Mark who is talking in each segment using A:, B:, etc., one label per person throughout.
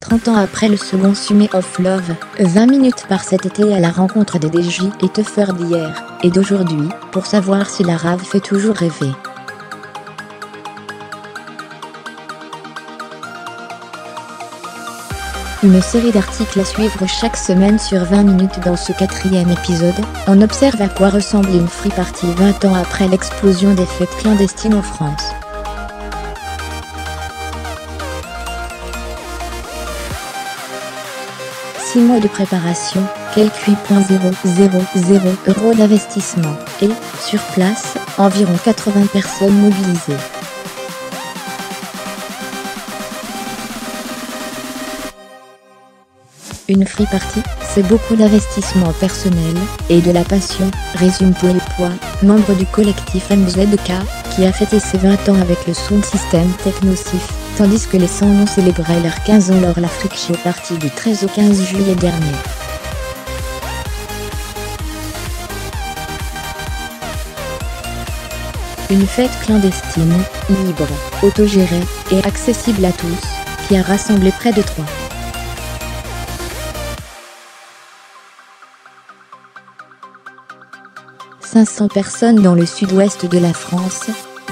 A: 30 ans après le second Summit of Love, 20 minutes par cet été à la rencontre des DJ et teufeurs d'hier et d'aujourd'hui, pour savoir si la rave fait toujours rêver. Une série d'articles à suivre chaque semaine sur 20 minutes. Dans ce 4e épisode, on observe à quoi ressemble une free party 20 ans après l'explosion des fêtes clandestines en France. Six mois de préparation, quelques 8,000 € d'investissement, et, sur place, environ 80 personnes mobilisées. Une free party, c'est beaucoup d'investissement personnel, et de la passion, résume Paul Poix, membre du collectif MZK, qui a fêté ses 20 ans avec le sound system Technosif, tandis que les 100 noms célébraient leurs 15 ans lors la Freak Show Party du 13 au 15 juillet dernier. Une fête clandestine, libre, autogérée, et accessible à tous, qui a rassemblé près de 500 personnes dans le sud-ouest de la France,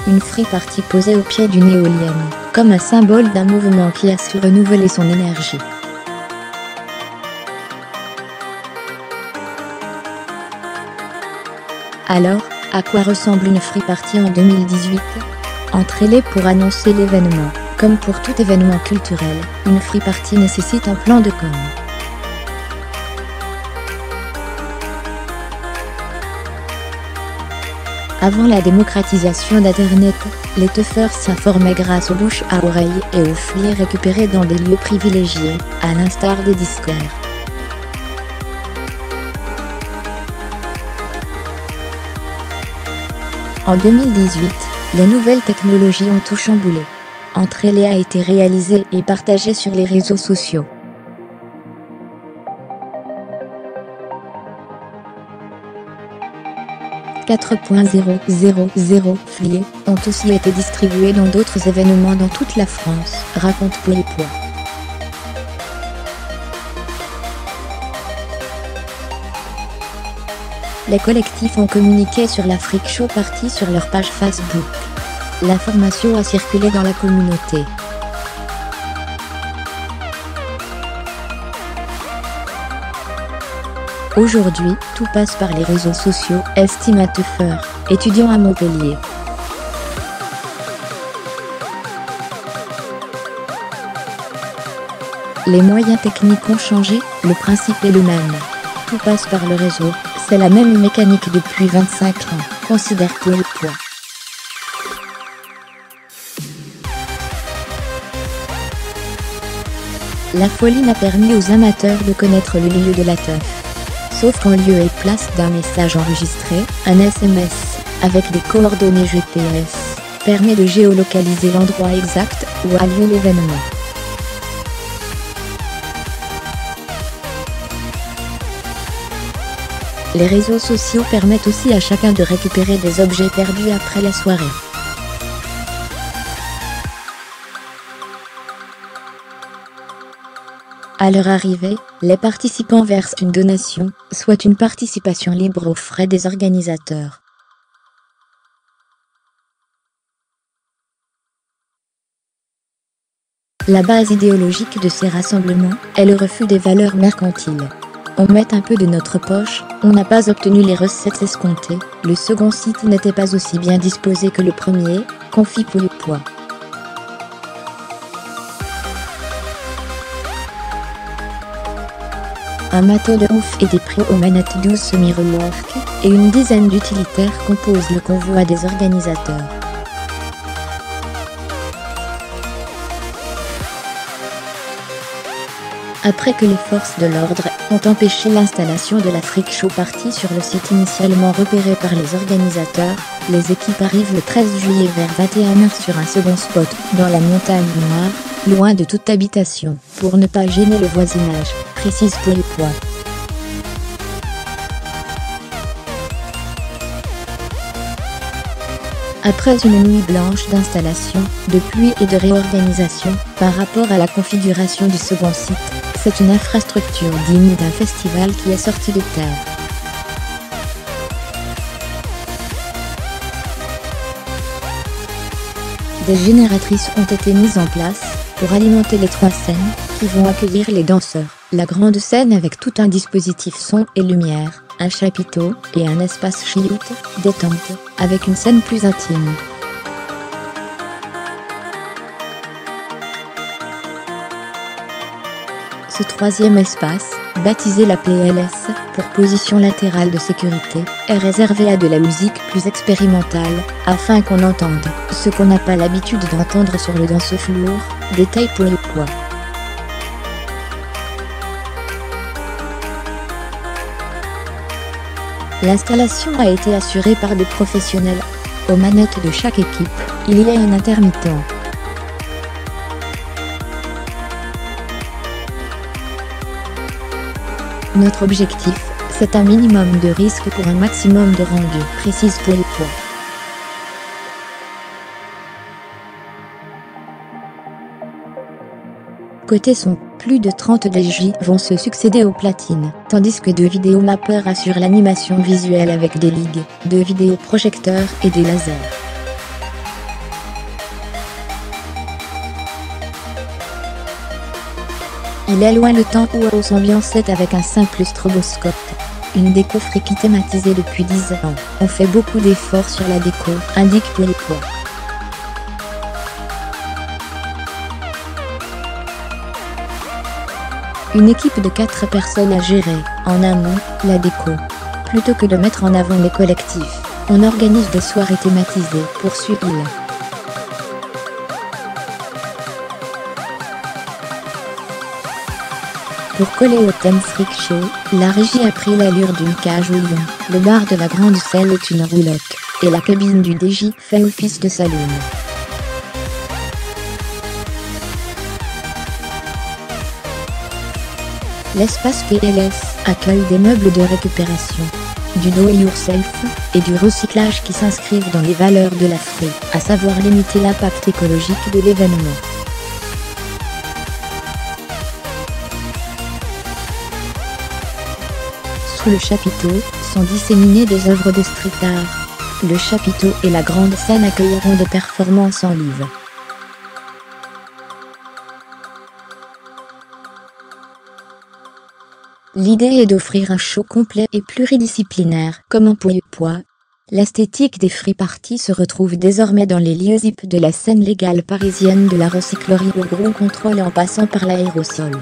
A: une free party posée au pied d'une éolienne, comme un symbole d'un mouvement qui a su renouveler son énergie. Alors, à quoi ressemble une free party en 2018 ? Entrez-les pour annoncer l'événement. Comme pour tout événement culturel, une free party nécessite un plan de com. Avant la démocratisation d'Internet, les teufeurs s'informaient grâce aux bouche à oreille et aux flyers récupérés dans des lieux privilégiés, à l'instar des disquaires. En 2018, les nouvelles technologies ont tout chamboulé. Entrez-les a été réalisé et partagé sur les réseaux sociaux. « 4.000 flyers ont aussi été distribués dans d'autres événements dans toute la France, raconte Paul Poix. Les collectifs ont communiqué sur la Freak Show Party sur leur page Facebook. L'information a circulé dans la communauté. Aujourd'hui, tout passe par les réseaux sociaux, estime un teufeur, étudiant à Montpellier. Les moyens techniques ont changé, le principe est le même. Tout passe par le réseau, c'est la même mécanique depuis 25 ans, considère Paul Poix. La folie n'a permis aux amateurs de connaître le lieu de la teuf. Sauf qu'en lieu et place d'un message enregistré, un SMS, avec des coordonnées GPS, permet de géolocaliser l'endroit exact où a lieu l'événement. Les réseaux sociaux permettent aussi à chacun de récupérer des objets perdus après la soirée. À leur arrivée, les participants versent une donation, soit une participation libre aux frais des organisateurs. La base idéologique de ces rassemblements est le refus des valeurs mercantiles. On met un peu de notre poche, on n'a pas obtenu les recettes escomptées, le second site n'était pas aussi bien disposé que le premier, confie Paul Poix. Un matos de ouf et des pros aux manettes 12 semi-remorques, et une dizaine d'utilitaires composent le convoi des organisateurs. Après que les forces de l'ordre ont empêché l'installation de la Freak Show Party sur le site initialement repéré par les organisateurs, les équipes arrivent le 13 juillet vers 21 h sur un second spot, dans la montagne noire, loin de toute habitation, pour ne pas gêner le voisinage, précise Paul Poix. Après une nuit blanche d'installation, de pluie et de réorganisation, par rapport à la configuration du second site, c'est une infrastructure digne d'un festival qui est sorti de terre. Des génératrices ont été mises en place pour alimenter les 3 scènes qui vont accueillir les danseurs. La grande scène avec tout un dispositif son et lumière, un chapiteau et un espace chioute, détente, avec une scène plus intime. Ce 3e espace, baptisé la PLS, pour position latérale de sécurité, est réservé à de la musique plus expérimentale, afin qu'on entende ce qu'on n'a pas l'habitude d'entendre sur le danseur lourd, détail pour le poids. L'installation a été assurée par des professionnels. Aux manettes de chaque équipe, il y a un intermittent. Notre objectif, c'est un minimum de risque pour un maximum de rendu, précise pour les poids. Côté son, plus de 30 DJ vont se succéder aux platines, tandis que 2 vidéomappeurs assurent l'animation visuelle avec des ligues, 2 vidéoprojecteurs et des lasers. Il est loin le temps où on s'ambiançait avec un simple stroboscope. Une déco friki thématisée depuis 10 ans. On fait beaucoup d'efforts sur la déco, indique pour les poids. Une équipe de 4 personnes à gérer, en amont, la déco. Plutôt que de mettre en avant les collectifs, on organise des soirées thématisées, poursuit-il. Pour coller au thème Freak Show, la régie a pris l'allure d'une cage au lion. Le bar de la grande scène est une roulotte, et la cabine du DJ fait office de saloon. L'espace PLS accueille des meubles de récupération, du do-it-yourself et du recyclage qui s'inscrivent dans les valeurs de la FRI, à savoir limiter l'impact écologique de l'événement. Sous le chapiteau, sont disséminées des œuvres de street art. Le chapiteau et la grande scène accueilleront des performances en live. L'idée est d'offrir un show complet et pluridisciplinaire, comme en poids. L'esthétique des free parties se retrouve désormais dans les lieux hip de la scène légale parisienne, de la recyclerie au gros contrôle en passant par l'aérosol.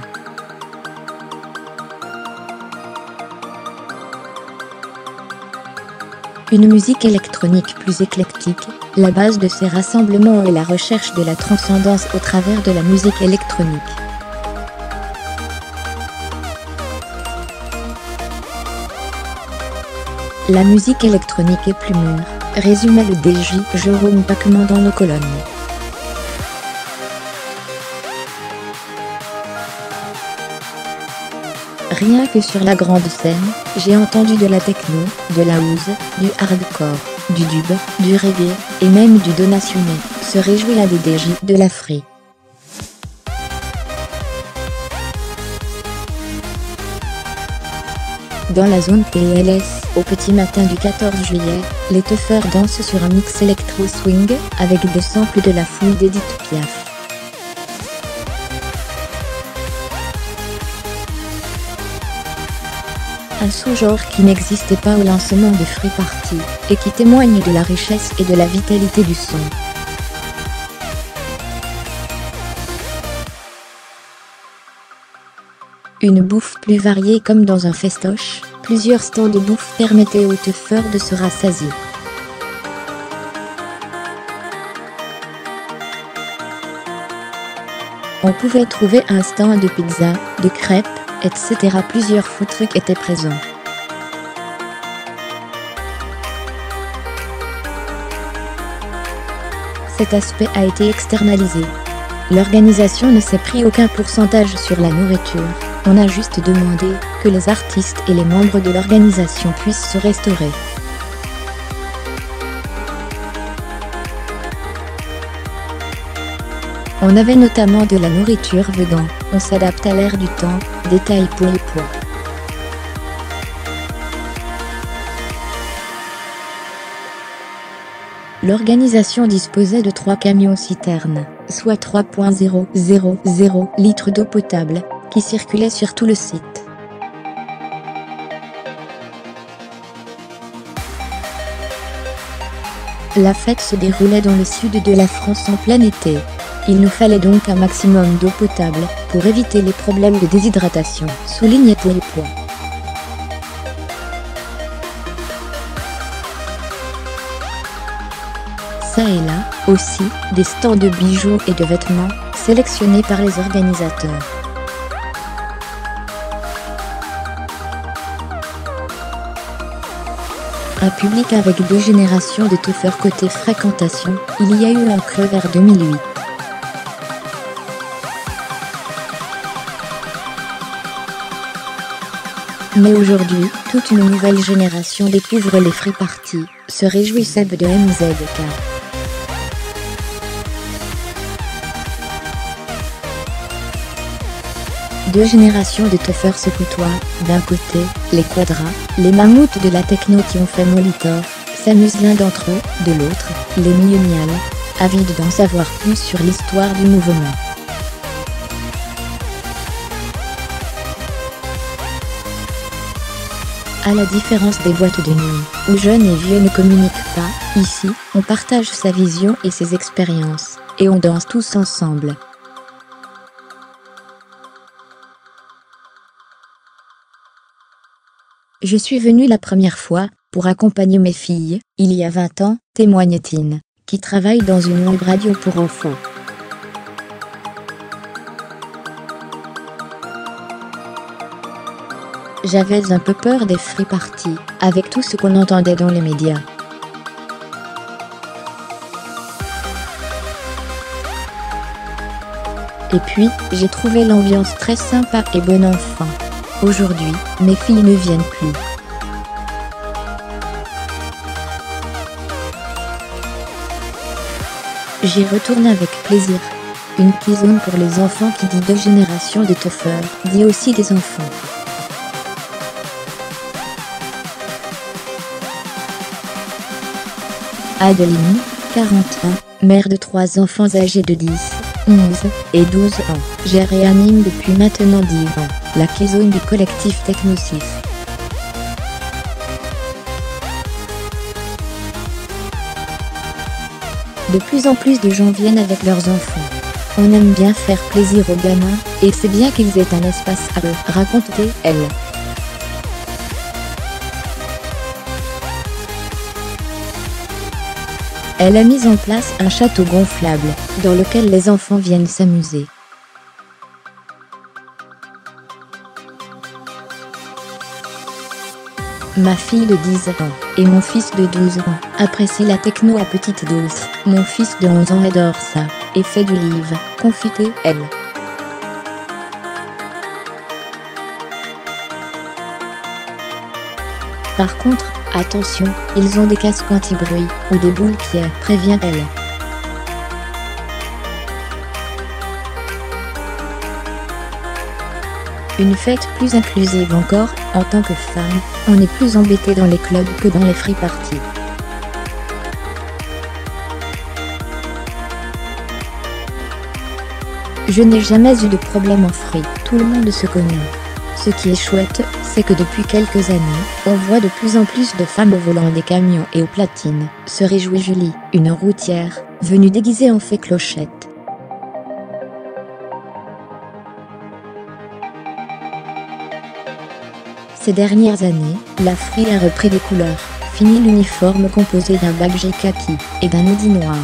A: Une musique électronique plus éclectique, la base de ces rassemblements est la recherche de la transcendance au travers de la musique électronique. La musique électronique est plus mûre, résumait le DJ Jérôme Pacman dans nos colonnes. Rien que sur la grande scène, j'ai entendu de la techno, de la house, du hardcore, du dub, du reggae, et même du donationné, se réjouit la DJ de la FRI. Dans la zone PLS, au petit matin du 14 juillet, les teufeurs dansent sur un mix électro-swing, avec des samples de la fouille d'Edith Piaf. Un sous-genre qui n'existait pas au lancement des free parties, et qui témoigne de la richesse et de la vitalité du son. Une bouffe plus variée comme dans un festoche, plusieurs stands de bouffe permettaient aux teufeurs de se rassasier. On pouvait trouver un stand de pizza, de crêpes, etc. Plusieurs food trucks étaient présents. Cet aspect a été externalisé. L'organisation ne s'est pris aucun pourcentage sur la nourriture, on a juste demandé que les artistes et les membres de l'organisation puissent se restaurer. On avait notamment de la nourriture vegan, on s'adapte à l'ère du temps, détaille Pouipois. L'organisation disposait de 3 camions-citernes, soit 3,000 litres d'eau potable, qui circulaient sur tout le site. La fête se déroulait dans le sud de la France en plein été. Il nous fallait donc un maximum d'eau potable, pour éviter les problèmes de déshydratation, souligne Pouipois. Ça et là, aussi, des stands de bijoux et de vêtements, sélectionnés par les organisateurs. Un public avec 2 générations de toffeurs côté fréquentation, il y a eu un creux vers 2008. Mais aujourd'hui, toute une nouvelle génération découvre les free parties, se réjouit Seb de MZK. Deux générations de toffeurs se côtoient, d'un côté, les quadras, les mammouths de la techno qui ont fait Molitor, s'amusent l'un d'entre eux, de l'autre, les millénials, avides d'en savoir plus sur l'histoire du mouvement. À la différence des boîtes de nuit, où jeunes et vieux ne communiquent pas, ici, on partage sa vision et ses expériences, et on danse tous ensemble. Je suis venue la première fois, pour accompagner mes filles, il y a 20 ans, témoigne Tine, qui travaille dans une web radio pour enfants. J'avais un peu peur des free parties, avec tout ce qu'on entendait dans les médias. Et puis, j'ai trouvé l'ambiance très sympa et bon enfant. Aujourd'hui, mes filles ne viennent plus. J'y retourne avec plaisir. Une petite zone pour les enfants qui dit 2 générations de toffeurs, dit aussi des enfants. Adeline, 40 ans, mère de 3 enfants âgés de 10, 11 et 12 ans, gère et anime depuis maintenant 10 ans, la Keyzone du collectif Technosif. De plus en plus de gens viennent avec leurs enfants. On aime bien faire plaisir aux gamins, et c'est bien qu'ils aient un espace à eux, raconte-t-elle. Elle a mis en place un château gonflable, dans lequel les enfants viennent s'amuser. Ma fille de 10 ans, et mon fils de 12 ans, apprécient la techno à petite dose. Mon fils de 11 ans adore ça, et fait du live, confie-t-elle. Par contre, attention, ils ont des casques anti-bruit, ou des boules qui prévient-elle. Une fête plus inclusive encore, en tant que femme, on est plus embêté dans les clubs que dans les free parties. Je n'ai jamais eu de problème en free, tout le monde se connaît. Ce qui est chouette, c'est que depuis quelques années, on voit de plus en plus de femmes au volant des camions et aux platines, se réjouit Julie, une routière, venue déguisée en fée clochette. Ces dernières années, la free a repris des couleurs, fini l'uniforme composé d'un badge kaki et d'un hoodie noir.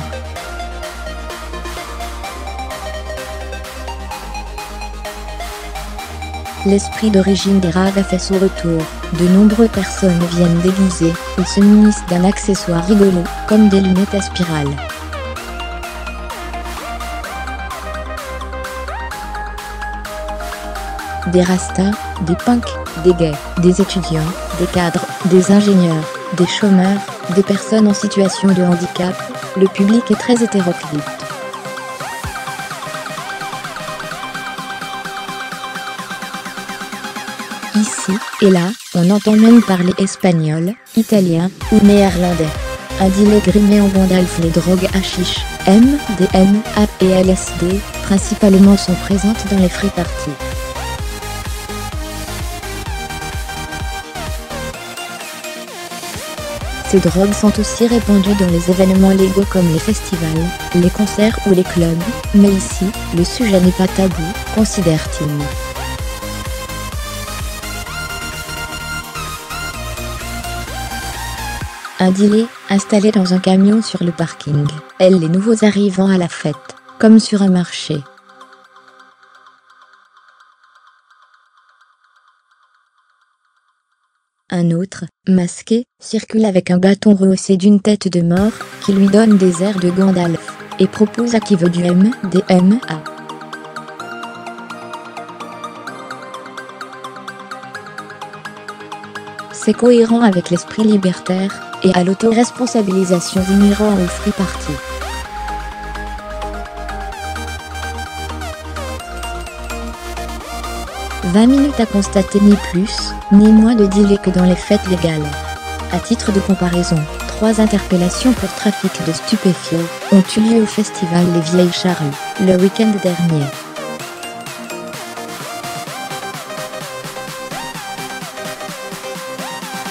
A: L'esprit d'origine des raves a fait son retour, de nombreuses personnes viennent déguisées, ou se munissent d'un accessoire rigolo, comme des lunettes à spirale. Des rastas, des punks, des gays, des étudiants, des cadres, des ingénieurs, des chômeurs, des personnes en situation de handicap, le public est très hétéroclite. On entend même parler espagnol, italien ou néerlandais. Un dealer grimé en Gandalf. Les drogues hashish, MDMA et LSD, principalement sont présentes dans les free parties. Ces drogues sont aussi répandues dans les événements légaux comme les festivals, les concerts ou les clubs, mais ici, le sujet n'est pas tabou, considère Tim. Un dealer, installé dans un camion sur le parking, aide les nouveaux arrivants à la fête, comme sur un marché. Un autre, masqué, circule avec un bâton rehaussé d'une tête de mort, qui lui donne des airs de Gandalf, et propose à qui veut du MDMA. C'est cohérent avec l'esprit libertaire, et à l'autoresponsabilisation inhérent au free party. « 20 minutes à constater ni plus, ni moins de dealers que dans les fêtes légales. » À titre de comparaison, 3 interpellations pour trafic de stupéfiants ont eu lieu au festival Les Vieilles Charrues, le week-end dernier.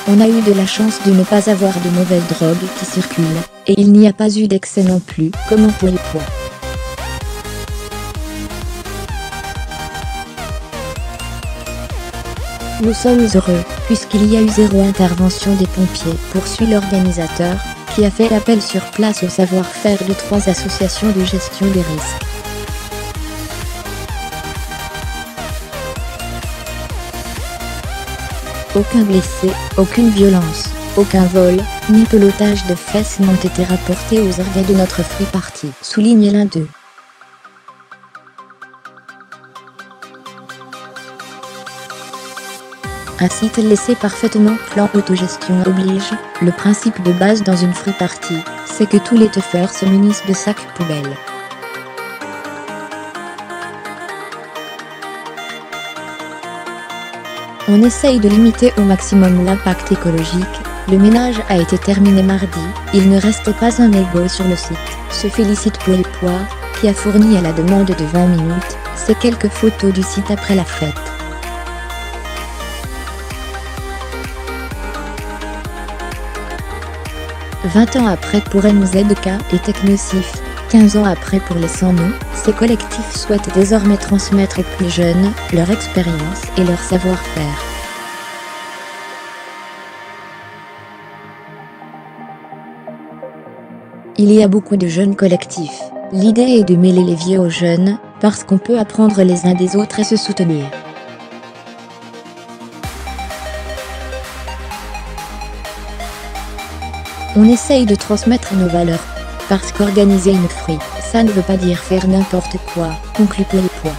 A: On a eu de la chance de ne pas avoir de mauvaises drogues qui circulent, et il n'y a pas eu d'excès non plus, comme pour les poids. Nous sommes heureux, puisqu'il y a eu 0 intervention des pompiers, poursuit l'organisateur, qui a fait appel sur place au savoir-faire de 3 associations de gestion des risques. Aucun blessé, aucune violence, aucun vol, ni pelotage de fesses n'ont été rapportés aux organes de notre free party, souligne l'un d'eux. Un site laissé parfaitement plan autogestion oblige, le principe de base dans une free party, c'est que tous les teufeurs se munissent de sacs poubelles. On essaye de limiter au maximum l'impact écologique. Le ménage a été terminé mardi, il ne reste pas un mégot sur le site, se félicite Paul Poix, qui a fourni à la demande de 20 minutes, ces quelques photos du site après la fête. « 20 ans après pour MZK et Technosif, 15 ans après pour les sans-noms, ces collectifs souhaitent désormais transmettre aux plus jeunes leur expérience et leur savoir-faire. Il y a beaucoup de jeunes collectifs. L'idée est de mêler les vieux aux jeunes, parce qu'on peut apprendre les uns des autres et se soutenir. On essaye de transmettre nos valeurs. Parce qu'organiser une free, ça ne veut pas dire faire n'importe quoi, conclut Paul Poix.